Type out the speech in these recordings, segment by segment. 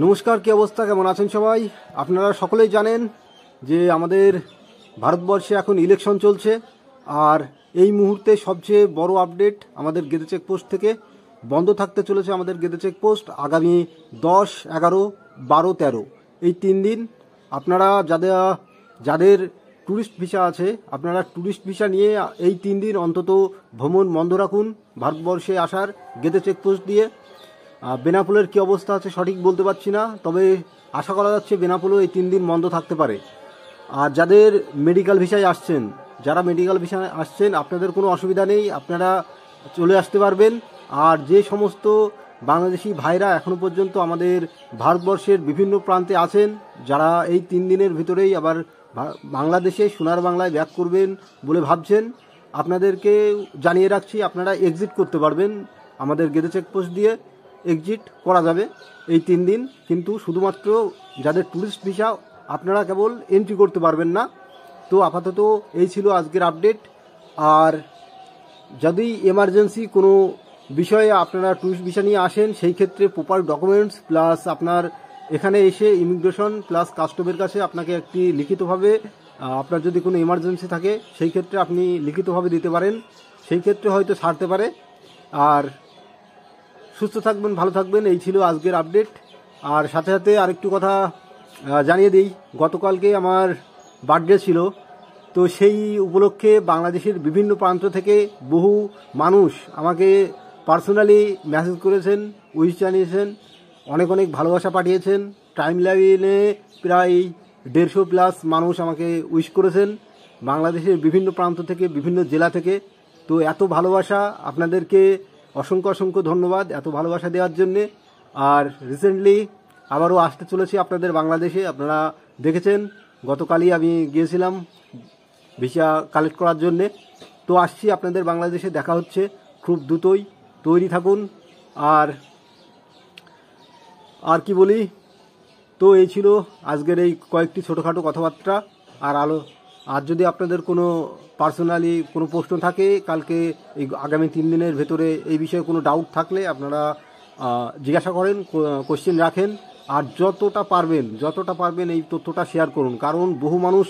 নমস্কার, কি অবস্থা, কেমন আছেন সবাই? আপনারা সকলেই জানেন যে আমাদের ভারতবর্ষে এখন ইলেকশন চলছে। আর এই মুহূর্তে সবচেয়ে বড় আপডেট, আমাদের গেদে চেকপোস্ট থেকে বন্ধ থাকতে চলেছে আমাদের গেদে চেকপোস্ট আগামী 10, 11, 12, 13 এই 3 দিন। আপনারা যাদের ট্যুরিস্ট ভিসা আছে, আপনারা ট্যুরিস্ট ভিসা নিয়ে এই 3 দিন অন্তত ভ্রমণ বন্ধ রাখুন ভারতবর্ষে আসার গেদে চেকপোস্ট দিয়ে। বেনাপোলের কী অবস্থা আছে সঠিক বলতে পারছি না, তবে আশা করা যাচ্ছে বেনাপোলও এই 3 দিন বন্ধ থাকতে পারে। আর যাদের মেডিকেল ভিসায় আসছেন, যারা মেডিকেল ভিসায় আসছেন, আপনাদের কোনো অসুবিধা নেই, আপনারা চলে আসতে পারবেন। আর যে সমস্ত বাংলাদেশি ভাইরা এখনও পর্যন্ত আমাদের ভারতবর্ষের বিভিন্ন প্রান্তে আছেন, যারা এই 3 দিনের ভিতরেই আবার বাংলাদেশে সোনার বাংলায় ব্যাক করবেন বলে ভাবছেন, আপনাদেরকে জানিয়ে রাখছি আপনারা এক্সিট করতে পারবেন। আমাদের গেদে চেকপোস্ট দিয়ে এক্সিট করা যাবে এই 3 দিন, কিন্তু শুধুমাত্র যাদের ট্যুরিস্ট ভিসা আপনারা কেবল এন্ট্রি করতে পারবেন না। তো আপাতত এই ছিল আজকের আপডেট। আর যদি এমার্জেন্সি কোনো বিষয়ে আপনারা ট্যুরিস্ট ভিসা নিয়ে আসেন, সেই ক্ষেত্রে প্রপার ডকুমেন্টস প্লাস আপনার এখানে এসে ইমিগ্রেশন প্লাস কাস্টমের কাছে আপনাকে একটি লিখিতভাবে, আপনার যদি কোনো এমার্জেন্সি থাকে সেই ক্ষেত্রে আপনি লিখিতভাবে দিতে পারেন, সেই ক্ষেত্রে হয়তো ছাড়তে পারে। আর সুস্থ থাকবেন, ভালো থাকবেন, এই ছিল আজকের আপডেট। আর সাথে সাথে আরেকটু কথা জানিয়ে দিই, গতকালকে আমার বার্থডে ছিল, তো সেই উপলক্ষে বাংলাদেশের বিভিন্ন প্রান্ত থেকে বহু মানুষ আমাকে পার্সোনালি মেসেজ করেছেন, উইশ জানিয়েছেন, অনেক অনেক ভালোবাসা পাঠিয়েছেন। টাইম লাইনে প্রায় 150+ মানুষ আমাকে উইশ করেছেন বাংলাদেশের বিভিন্ন প্রান্ত থেকে, বিভিন্ন জেলা থেকে। তো এত ভালোবাসা, আপনাদেরকে অসংখ্য অসংখ্য ধন্যবাদ এত ভালোবাসা দেওয়ার জন্যে। আর রিসেন্টলি আবারও আসতে চলেছি আপনাদের বাংলাদেশে। আপনারা দেখেছেন গতকালই আমি গিয়েছিলাম ভিসা কালেক্ট করার জন্যে। তো আসছি আপনাদের বাংলাদেশে, দেখা হচ্ছে খুব দ্রুতই, তৈরি থাকুন। আর কি বলি, তো এই ছিল আজকের এই কয়েকটি ছোটোখাটো কথাবার্তা। আর যদি আপনাদের কোনো পার্সোনালি কোনো প্রশ্ন থাকে, কালকে এই আগামী 3 দিনের ভেতরে এই বিষয়ে কোনো ডাউট থাকলে আপনারা জিজ্ঞাসা করেন, কোশ্চেন রাখেন। আর যতটা পারবেন এই তথ্যটা শেয়ার করুন, কারণ বহু মানুষ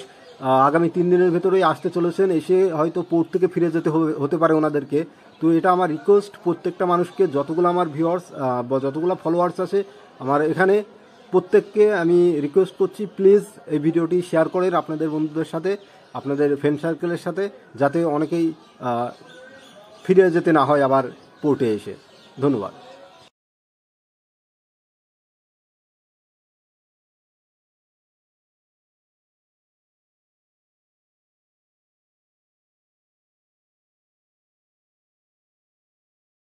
আগামী 3 দিনের ভেতরেই আসতে চলেছেন, এসে হয়তো পোর্ট থেকে ফিরে যেতে হতে পারে ওনাদেরকে। তো এটা আমার রিকোয়েস্ট প্রত্যেকটা মানুষকে, যতগুলো আমার ভিউয়ার্স বা যতগুলো ফলোয়ার্স আছে আমার এখানে, প্রত্যেককে আমি রিকোয়েস্ট করছি, প্লিজ এই ভিডিওটি শেয়ার করেন আপনাদের বন্ধুদের সাথে, আপনাদের ফ্রেন্ড সার্কেলের সাথে, যাতে অনেকেই ফিরে যেতে না হয় আবার পোর্টে এসে। ধন্যবাদ।